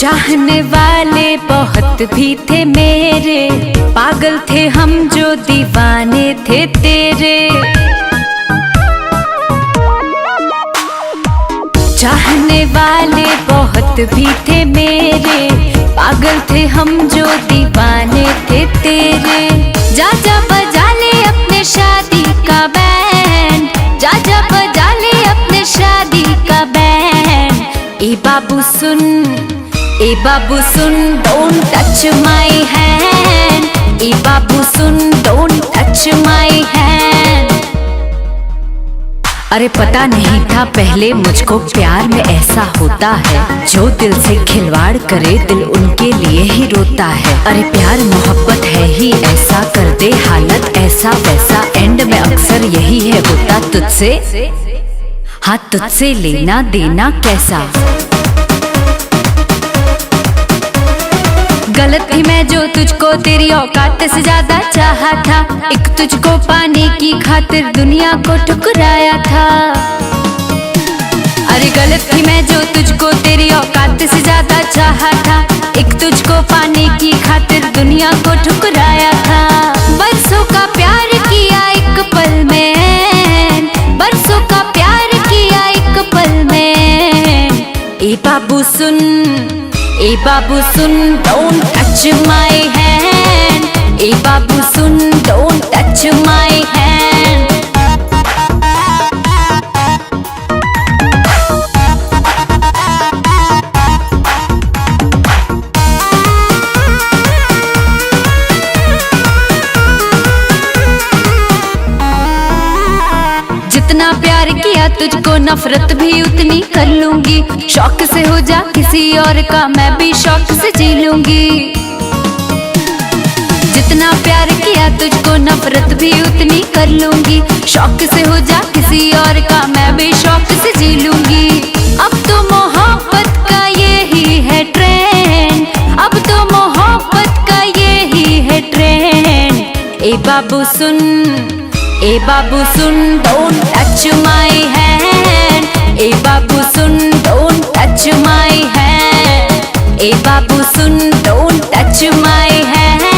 चाहने वाले बहुत भी थे मेरे, पागल थे हम जो दीवाने थे तेरे। चाहने वाले बहुत भी थे मेरे, पागल थे हम जो दीवाने थे तेरे। जा जा बजा ले अपने शादी का बैंड, जा जा बजा ले अपने शादी का band. A Babu soon, A Babu soon, don't touch my hand। A Babu soon, don't touch my hand। अरे पता नहीं था पहले मुझको प्यार में ऐसा होता है, जो दिल से खिलवाड़ करे दिल उनके लिए ही रोता है। अरे प्यार मोहब्बत है ही ऐसा, कर दे हालत ऐसा वैसा, एंड में अक्सर यही है होता तुझसे, हाँ तुझसे लेना देना कैसा। गलत थी मैं जो तुझको तेरी औकात से ज्यादा चाहा था, एक तुझको पाने की खातिर दुनिया को ठुकराया था। अरे गलत थी मैं जो तुझको तेरी औकात से ज्यादा चाहा था, एक तुझको पाने की खातिर दुनिया को ठुकराया था। बरसों का प्यार किया एक पल में, बरसों का प्यार किया एक पल में। ए बाबू सुन, ए बाबू सुन, don't touch my hand। A Babu soon, don't touch my hand। जितना प्यार किया तुझको नफरत भी उतनी कर लूंगी, शौक से हो जा किसी और का मैं भी शौक से जी लूंगी। जितना प्यार किया तुझको नफरत भी उतनी कर लूंगी, शौक से हो जा किसी और का मैं भी शौक से जी लूंगी। अब तो मोहब्बत का यही है ट्रेंड, अब तो मोहब्बत का यही है trend. A Babu soon, A Babu soon, don't touch my hand। A Babu soon, don't touch my hand। A Babu soon, don't touch my hand।